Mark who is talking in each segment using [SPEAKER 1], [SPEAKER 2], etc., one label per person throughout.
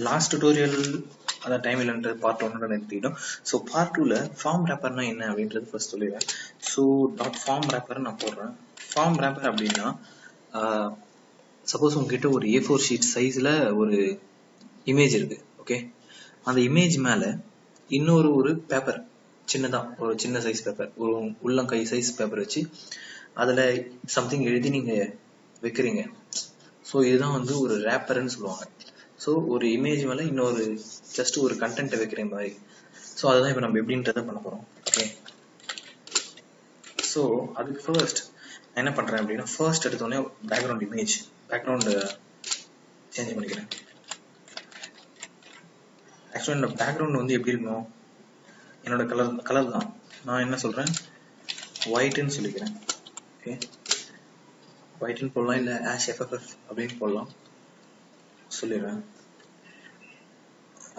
[SPEAKER 1] Last tutorial அந்த time இல்லைன்றது part 1 எடுத்துக்கிட்டோம். ஸோ பார்ட் 2ல ஃபார்ம் ரேப்பர்னா என்ன அப்படின்றது ஃபர்ஸ்ட் சொல்லிடுறேன். ஸோ டாட் ஃபார்ம் ரேப்பர் நான் போடுறேன். ஃபார்ம் ரேப்பர் அப்படின்னா சப்போஸ் உங்ககிட்ட ஒரு A4 ஷீட் சைஸில் ஒரு இமேஜ் இருக்கு. ஓகே, அந்த இமேஜ் மேலே இன்னொரு ஒரு பேப்பர் சின்னதாக ஒரு சின்ன சைஸ் பேப்பர், ஒரு உள்ளங்கை சைஸ் பேப்பர் வச்சு அதில் சம்திங் எழுதி நீங்கள் வைக்கிறீங்க. ஸோ இதுதான் வந்து ஒரு ரேப்பர்னு சொல்லுவாங்க. ஸோ ஒரு இமேஜ் மேலே இன்னொரு ஜஸ்ட் ஒரு கண்டென்ட்டை வைக்கிற மாதிரி. ஸோ அதுதான் இப்போ நம்ம எப்படின்றத பண்ண போகிறோம். ஓகே, ஸோ அதுக்கு ஃபர்ஸ்ட் நான் என்ன பண்ணுறேன் அப்படின்னா, ஃபர்ஸ்ட் எடுத்தோடனே பேக்ரவுண்ட் இமேஜ் பேக்ரவுண்டு சேஞ்ச் பண்ணிக்கிறேன். ஆக்சுவலாக என்னோட பேக்ரவுண்ட் வந்து எப்படி இருக்கணும், என்னோட கலர் தான். நான் என்ன சொல்கிறேன், ஒயிட்டுன்னு சொல்லிக்கிறேன். ஓகே, ஒயிட்டுன்னு போடலாம், இல்லை ஆஷ் FFF அப்படின்னு போடலாம் சொல்லிடுறேன்.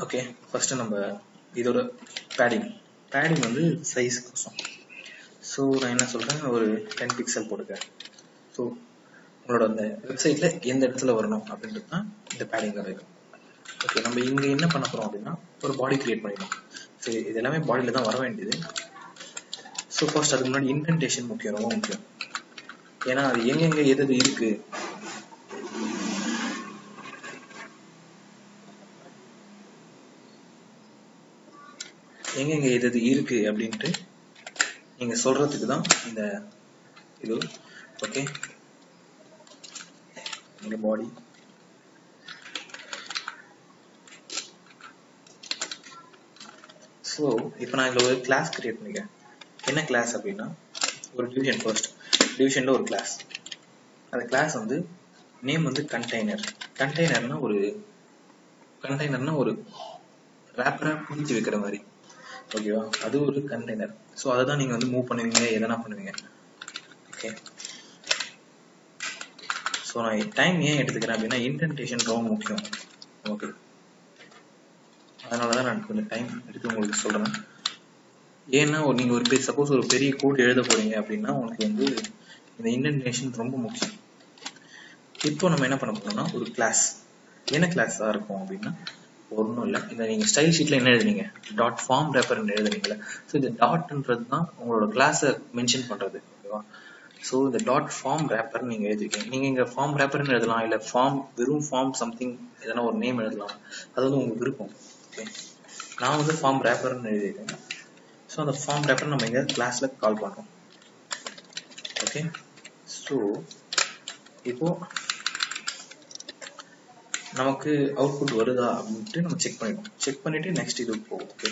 [SPEAKER 1] ஓகே, ஃபர்ஸ்ட் நம்ம இதோட பேடிங் வந்து சைஸ் கோசம். ஸோ நான் என்ன சொல்கிறேன், ஒரு 10 பிக்சல் போட்டுக்க. ஸோ உங்களோட அந்த வெப்சைட்டில் எந்த இடத்துல வரணும் அப்படின்றது தான் இந்த பேடிங் இருக்கும். ஓகே, நம்ம இங்கே என்ன பண்ண போகிறோம் அப்படின்னா, ஒரு பாடி கிரியேட் பண்ணிடணும். ஸோ இது எல்லாமே பாடியில் தான் வர வேண்டியது. ஸோ ஃபர்ஸ்ட் அதுக்கு முன்னாடி இன்டென்டேஷன் முக்கியம், ரொம்ப முக்கியம். ஏன்னா அது எங்கெங்கே எது இருக்கு, எங்கெங்கே எது இருக்கு அப்படின்ட்டு நீங்க சொல்றதுக்கு தான் இந்த இது. ஓகே, இந்த பாடி ஸோ இப்போ நான் இதில் ஒரு கிளாஸ் கிரியேட் பண்ணிக்கிறேன். என்ன கிளாஸ் அப்படின்னா, ஒரு டிவிஷன். ஃபர்ஸ்ட் டிவிஷனில் ஒரு கிளாஸ். அந்த கிளாஸ் வந்து நேம் வந்து கண்டெய்னர்னா ஒரு ரேப்பராக புரிஞ்சு வைக்கிற மாதிரி. ஓகேவா, அது ஒரு கண்டெய்னர். ஸோ அதை தான் நீங்கள் வந்து மூவ் பண்ணுவீங்க, எதனா பண்ணுவீங்க. ஓகே, ஸோ நான் டைம் ஏன் எடுத்துக்கிறேன் அப்படின்னா, இன்டென்டேஷன் ரொம்ப முக்கியம். ஓகே, அதனால தான் நான் கொஞ்சம் டைம் எடுத்து உங்களுக்கு சொல்கிறேன். ஏன்னா நீங்கள் ஒரு சப்போஸ் ஒரு பெரிய கோட் எழுத போகிறீங்க அப்படின்னா உங்களுக்கு வந்து இந்த இன்டென்டேஷன் ரொம்ப முக்கியம். இப்போ நம்ம என்ன பண்ண போறோம்னா, ஒரு கிளாஸ். என்ன கிளாஸாக இருக்கும் அப்படின்னா, ஒன்றும் இல்லை, இந்த நீங்கள் ஸ்டைல் ஷீட்டில் என்ன எழுதுனீங்க, டாட் ஃபார்ம் ரேப்பர்னு எழுதுனீங்களே. ஸோ இந்த டாட்ன்றது தான் உங்களோட கிளாஸை மென்ஷன் பண்ணுறது. ஓகேவா, ஸோ இந்த டாட் ஃபார்ம் ரேப்பர்னு நீங்கள் எழுதிருக்கீங்க. நீங்கள் இங்கே ஃபார்ம் ரேப்பர்னு எழுதலாம், இல்லை வெறும் ஃபார்ம் சம்திங் எதனா ஒரு நேம் எழுதலாம், அது வந்து உங்களுக்கு விருப்பம். ஓகே, நான் வந்து ஃபார்ம் ரேப்பர்னு எழுதியிருக்கேன். ஸோ அந்த ஃபார்ம் ரேப்பர் நம்ம இங்கே கிளாஸில் கால் பண்ணுறோம். ஓகே, ஸோ இப்போ நமக்கு அவுட்புட் வருதா அப்படின்ட்டு நம்ம செக் பண்ணிட்டு நெக்ஸ்ட் இது போகும். ஓகே,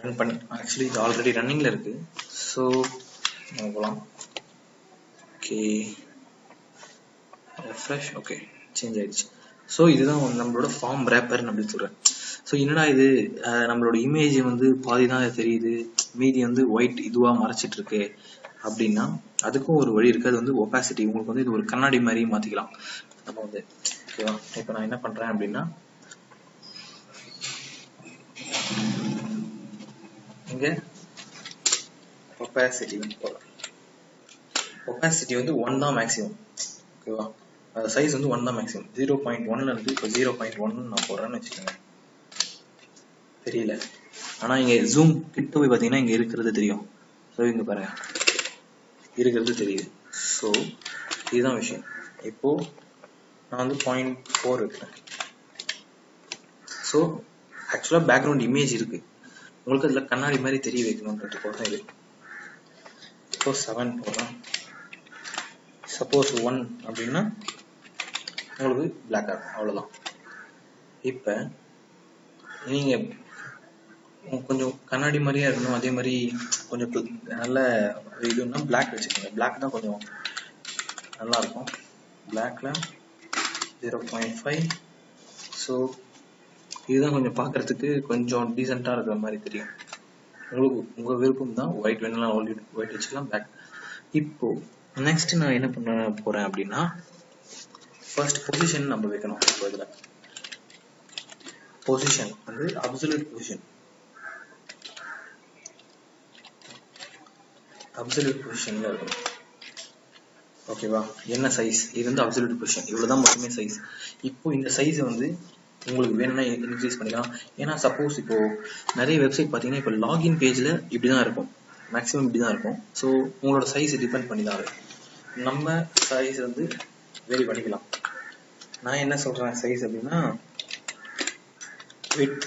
[SPEAKER 1] ரன் பண்ணி ஆக்சுவலி இது ஆல்ரெடி ரன்னிங்ல இருக்கு. ஸோ நம்ம போகலாம். Okay, refresh. ஓகே, சேஞ்ச் ஆயிடுச்சு. ஸோ இதுதான் நம்மளோட ஃபார்ம் ரேப்பர்னு அப்படின்னு சொல்றேன். ஸோ என்னடா இது, நம்மளோட இமேஜ் வந்து பாதி தான் தெரியுது, மீதி வந்து ஒயிட் இதுவாக மறைச்சிட்டு இருக்கு அப்படின்னா, அதுக்கும் ஒரு வழி இருக்கு. அது வந்து ஒபாசிட்டி. உங்களுக்கு வந்து இது ஒரு கண்ணாடி மாதிரி மாத்திக்கலாம் நம்ம வந்து. ஓகேவா, இப்போ நான் என்ன பண்றேன் அப்படின்னா, இங்க ஒபாசிட்டி வந்து 1 தான் மேக்ஸிமம். ஓகேவா, சைஸ் வந்து 1 தான் மேக்ஸிமம். 0.1ல இருந்து இப்போ 0.1 நான் போடுறேன்னு வச்சுக்கோங்க. தெரியல, ஆனா இங்க ஜூம் கிட்ட போய் பாத்தீங்கன்னா இங்க இருக்கிறது தெரியும். ஸோ இங்க பாருங்க, இருக்கிறது தெரியுது. ஸோ இதுதான் விஷயம். இப்போ நான் வந்து 0.4 வைக்கிறேன். ஸோ ஆக்சுவலாக பேக்ரவுண்ட் இமேஜ் இருக்கு, உங்களுக்கு அதில் கண்ணாடி மாதிரி தெரிய வைக்கணுன்றதுக்கோசம் இது. இப்போ 7 போடுறேன். சப்போஸ் 1 அப்படின்னா உங்களுக்கு பிளாக் ஆகும், அவ்வளோதான். இப்போ நீங்கள் கொஞ்சம் கண்ணாடி மாதிரியா இருக்கணும், அதே மாதிரி கொஞ்சம் நல்ல இதுன்னா பிளாக் வச்சுக்கோங்க. பிளாக் தான் கொஞ்சம் நல்லா இருக்கும். பிளாக்ல 0.5. ஸோ இதுதான் கொஞ்சம் பார்க்கறதுக்கு கொஞ்சம் டீசெண்டாக இருக்கிற மாதிரி தெரியும். உங்களுக்கு உங்கள் விருப்பம் தான், ஒயிட் வேணாலும் ஒயிட் வச்சுக்கலாம், பிளாக். இப்போ நெக்ஸ்ட் நான் என்ன பண்ண போறேன் அப்படின்னா, ஃபர்ஸ்ட் பொசிஷன் நம்ம வைக்கணும். இப்போ இதில் பொசிஷன் வந்து அப்சல்யூட் பொசிஷன்ல இருக்கணும். ஓகேவா? என்ன சைஸ், இது வந்து அப்சல்யூட் பொசிஷன், இவ்வளவுதான் மட்டுமே சைஸ். இப்போ இந்த சைஸை வந்து உங்களுக்கு வேணும்னா இன்க்ரீஸ் பண்ணிக்கலாம். ஏன்னா சப்போஸ் இப்போ நிறைய வெப்சைட் பார்த்தீங்கன்னா இப்போ லாகின் பேஜில் இப்படி தான் இருக்கும், மேக்ஸிமம் இப்படி தான் இருக்கும். ஸோ உங்களோட சைஸ் டிபெண்ட் பண்ணி தான் இருக்கும். நம்ம சைஸ் வந்து வேரி பண்ணிக்கலாம். நான் என்ன சொல்கிறேன் சைஸ் அப்படின்னா, வித்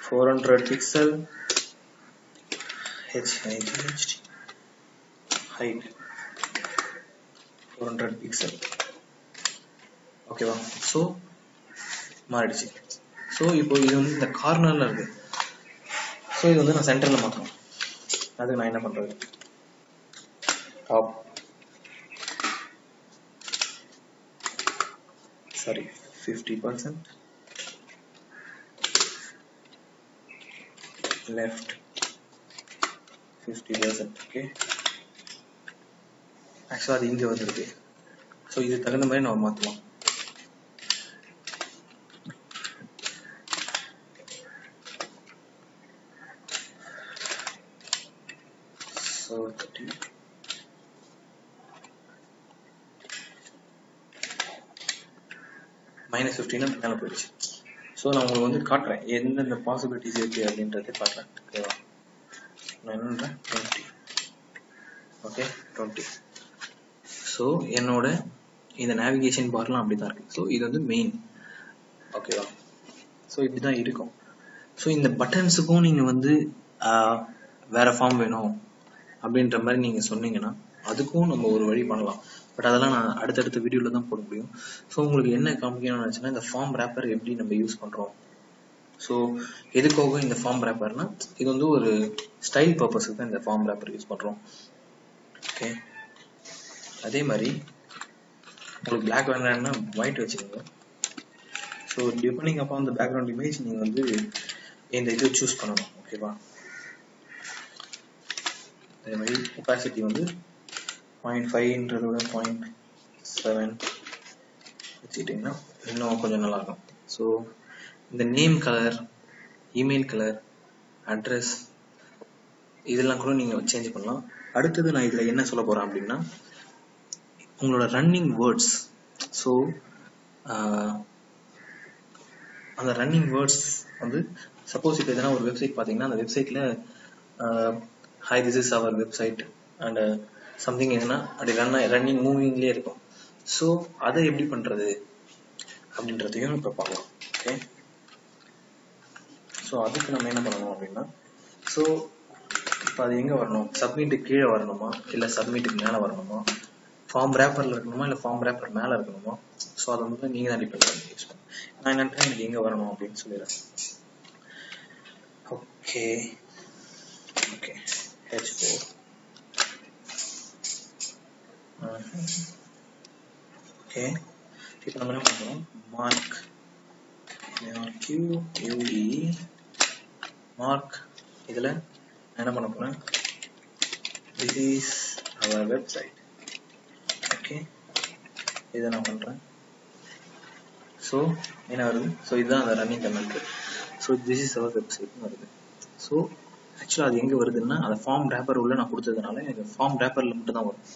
[SPEAKER 1] 400 பிக்சல், ஹைட் 400 பிக்சல். ஓகேவா? ஸோ மாறிடுச்சு. ஸோ இப்போ இது வந்து இந்த கார்னரில் இருக்கு. ஸோ இது வந்து நான் சென்டரில் மாற்றணும். அதுக்கு நான் என்ன பண்ணுறது, டாப் சாரி 50%, left 50%. ஓகே, ஆக்சுவலாக அது இங்கே வந்துருக்கு. ஸோ இது தகுந்த மாதிரி நம்ம மாற்றலாம். ஸோ -15 மேலே போயிடுச்சு. ஸோ நான் உங்களுக்கு வந்து காட்டுறேன் எந்தெந்த பாசிபிலிட்டிஸ் இருக்கு அப்படின்றத காட்டுறேன். ஓகேவா? நான் என்னன்றேன் 20. ஓகே 20. ஸோ என்னோட இந்த நேவிகேஷன் பார்லாம் அப்படி தான் இருக்கு. ஸோ இது வந்து மெயின். ஓகேவா? ஸோ இப்படி தான் இருக்கும். ஸோ இந்த பட்டன்ஸுக்கும் நீங்கள் வந்து வேற ஃபார்ம் வேணும் அப்படின்ற மாதிரி நீங்கள் சொன்னீங்கன்னா அதுக்கும் நம்ம ஒரு வழி பண்ணலாம். பட் அதெல்லாம் நான் அடுத்தடுத்த வீடியோவில் தான் போட முடியும். ஸோ உங்களுக்கு என்ன காமிக்கணும்னு நினச்சுன்னா, இந்த ஃபார்ம் ரேப்பர் எப்படி நம்ம யூஸ் பண்ணுறோம். ஸோ எதுக்காக இந்த ஃபார்ம் ரேப்பர்னா, இது வந்து ஒரு ஸ்டைல் பர்பஸுக்கு தான் இந்த ஃபார்ம் ரேப்பர் யூஸ் பண்ணுறோம். ஓகே, அதே மாதிரி உங்களுக்கு பிளாக் வேணும்னா ஒயிட் வச்சுக்கோங்க. ஸோ டிபெண்டிங் அப்பான் அந்த பேக்ரவுண்ட் இமேஜ் நீங்கள் வந்து இந்த இது சூஸ் பண்ணணும். ஓகேவா? அதே மாதிரி ஒபாசிட்டி வந்து 0.5ன்றத விட 0.7 வச்சுக்கிட்டிங்கன்னா இன்னும் கொஞ்சம் நல்லா இருக்கும். ஸோ இந்த name colour, email colour, address இதெல்லாம் கூட நீங்கள் சேஞ்ச் பண்ணலாம். அடுத்தது நான் இதில் என்ன சொல்ல போகிறேன் அப்படின்னா, உங்களோட ரன்னிங் வேர்ட்ஸ். ஸோ அந்த ரன்னிங் வேர்ட்ஸ் வந்து சப்போஸ் இப்போ எதனா ஒரு வெப்சைட் பார்த்தீங்கன்னா, அந்த வெப்சைட்டில் hi this is our website and something எதுனா அப்படி ரன்னிங் மூவிங்லேயே இருக்கும். ஸோ அதை எப்படி பண்ணுறது அப்படின்றதையும் இப்போ பார்க்கலாம். ஓகே, ஸோ அதுக்கு நம்ம என்ன பண்ணணும் அப்படின்னா, ஸோ இப்போ அது எங்கே வரணும், சப்மிட்டுக்கு கீழே வரணுமா இல்லை சப்மிட்டுக்கு மேலே வரணுமா, ஃபார்ம் ரேப்பரில் இருக்கணுமா இல்லை ஃபார்ம் ரேப்பர் மேலே இருக்கணுமா. ஸோ அதை வந்து நீங்கள் தான் டிபெண்ட் பண்ணி யூஸ் பண்ணுங்க. நான் என்னன்றேன் எனக்கு எங்கே வரணும் அப்படின்னு சொல்லிடுறேன். Okay okay H4 okay. இப்போ நம்ம என்ன பண்ணுறோம், மார்க் QUE மார்க். இதில் நான் என்ன பண்ண போகிறேன், this is our website. Okay, இதை நான் பண்ணுறேன். ஸோ என்ன வருது, ஸோ இதுதான் அந்த running comment. So this is our வெப்சைட்னு வருது. ஸோ ஆக்சுவலாக அது எங்கே வருதுன்னா, அந்த ஃபார்ம் ரேப்பர் உள்ள நான் கொடுத்ததுனால எனக்கு ஃபார்ம் ரேப்பரில் மட்டும் தான் வரும்,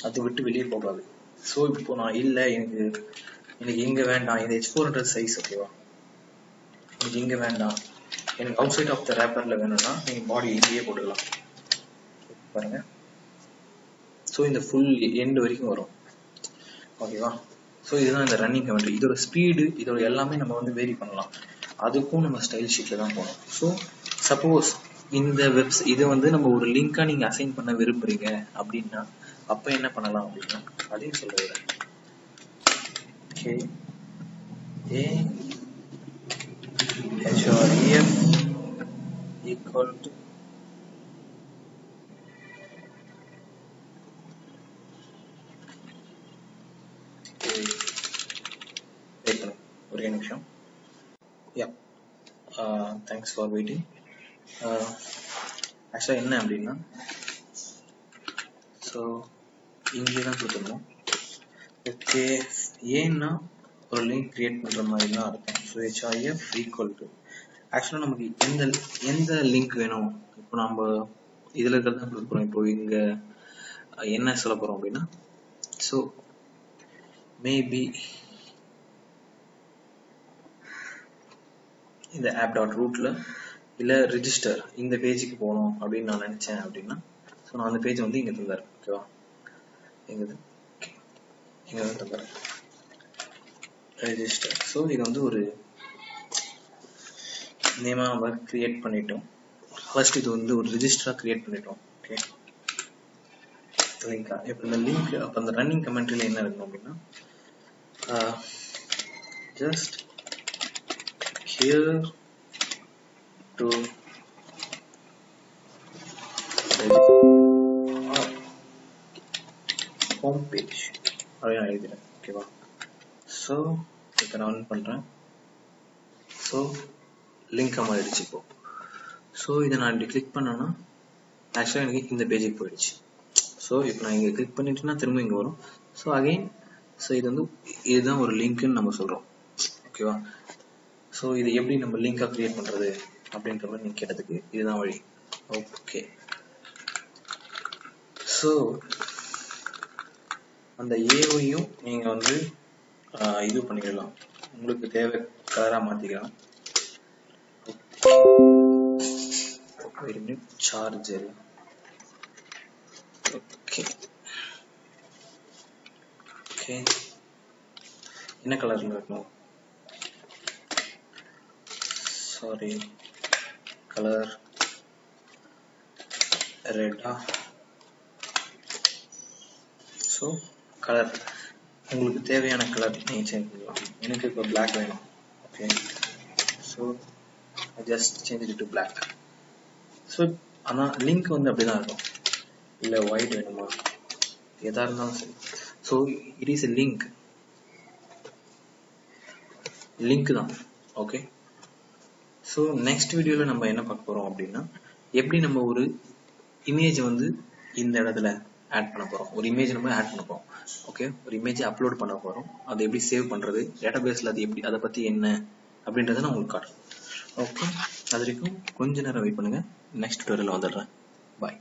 [SPEAKER 1] அது விட்டு வெளியே போகாது. ஸோ இப்போ நான் இல்லை எனக்கு இங்கே வேண்டாம், இது H400 சைஸ். ஓகேவா? எனக்கு இங்கே வேண்டாம், எனக்கு அவுட் சைட் ஆஃப் த ரேப்பரில் வேணும்னா நீங்கள் பாடி இங்கேயே போட்டுக்கலாம். பாருங்க. ஸோ இந்த ஃபுல் எண்டு வரைக்கும் வரும். ஓகேவா? ஸோ இதுதான் இந்த ரன்னிங் கமெண்ட்ரி. இதோட ஸ்பீடு, இதோட எல்லாமே நம்ம வந்து வேரி பண்ணலாம். அதுக்கும் நம்ம ஸ்டைல் ஷீட்டில் தான் போகணும். ஸோ சப்போஸ் இந்த இது வந்து நம்ம ஒரு லிங்காக நீங்கள் அசைன் பண்ண விரும்புறீங்க அப்படின்னா அப்போ என்ன பண்ணலாம் அப்படின்னா, அதையும் சொல்ல விடுறேன். KAHREF equal to ஒரே நிமிஷம். யா, தேங்க்ஸ் ஃபார் வெயிட்டிங். ஆக்சுவலாக என்ன அப்படின்னா, ஸோ இங்கே தான் கொடுத்துருந்தோம். ஓகே, ஏன்னா ஒரு லிங்க் கிரியேட் பண்ணுற மாதிரி தான் இருக்கும். ஸோ HREF ஈக்குவல் டு, ஆக்சுவலாக நமக்கு எந்த லிங்க் வேணும், இப்போ நம்ம இதில் இருக்கிறது தான் கொடுக்க போகிறோம். இப்போ இங்கே என்ன சொல்ல போகிறோம் அப்படின்னா, ஸோ மேபி இந்த ஆப் டாட் ரூட்ல இல்லை ரிஜிஸ்டர் இந்த பேஜுக்கு போகணும் அப்படின்னு நான் நினச்சேன் அப்படின்னா ஸோ நான் அந்த பேஜ் வந்து இங்கே தந்தார். ஓகேவா, இங்கே வந்து தந்தார் ரெஜிஸ்டர். ஸோ இது வந்து ஒரு நேமாக நம்ம கிரியேட் பண்ணிட்டோம். ஃபர்ஸ்ட் இது வந்து ஒரு ரிஜிஸ்டராக கிரியேட் பண்ணிட்டோம். ஓகே, லிங்கா இப்போ இந்த லிங்க் அப்போ அந்த ரன்னிங் கமெண்ட்ரியில் என்ன இருக்கணும் அப்படின்னா just here to home page அப்படின்னு நான் எழுதுறேன். ஓகேவா, ஸோ இப்போ நான் ரன் பண்ணுறேன். ஸோ லிங்க் ஆயிடுச்சு இப்போ. ஸோ இதை நான் இப்படி கிளிக் பண்ணேன்னா ஆக்சுவலாக எனக்கு இந்த பேஜுக்கு போயிடுச்சு. ஸோ இப்போ நான் இங்கே கிளிக் பண்ணிட்டேன்னா திரும்ப இங்கே வரும். ஸோ அகைன் ஸோ இது வந்து இதுதான் ஒரு லிங்க்னு நம்ம சொல்கிறோம். ஓகேவா, ஸோ இது எப்படி நம்ம லிங்காக கிரியேட் பண்ணுறது அப்படின்ற மாதிரி நீங்கள் கேட்டதுக்கு இதுதான் வழி. ஓகே, ஸோ அந்த ஏவையும் நீங்கள் வந்து இது பண்ணிக்கலாம், உங்களுக்கு தேவை கலராக மாற்றிக்கலாம். சார்ஜர் ஓகே ஓகே என்ன கலரில் இருக்கணும்? சாரி, கலர் ரெட்டா? ஸோ கலர் உங்களுக்கு தேவையான கலர் நீங்கள் சேஞ்ச் பண்ணலாம். எனக்கு இப்போ பிளாக் வேணும். Okay, so I just change it to black. So ஆனால் லிங்க் வந்து அப்படி தான் இருக்கும். இல்லை ஒயிட் வேணுமா, எதாக இருந்தாலும் சரி. So it is a link தான். ஓகே, ஸோ நெக்ஸ்ட் வீடியோவில் நம்ம என்ன பார்க்க போகிறோம் அப்படின்னா எப்படி நம்ம ஒரு இமேஜ் வந்து இந்த இடத்துல ஆட் பண்ண போகிறோம். ஒரு இமேஜ் நம்ம ஆட் பண்ண போகிறோம். ஓகே, ஒரு இமேஜை அப்லோட் பண்ண போகிறோம். அதை எப்படி சேவ் பண்ணுறது, டேட்டாபேஸில் அது எப்படி, அதை பற்றி என்ன அப்படின்றத நான் உங்களுக்கு காட்டுறேன். ஓகே, அது வரைக்கும் கொஞ்ச நேரம் வெயிட் பண்ணுங்கள். நெக்ஸ்ட் டுட்டோரியலில் வந்துடுறேன். பாய்.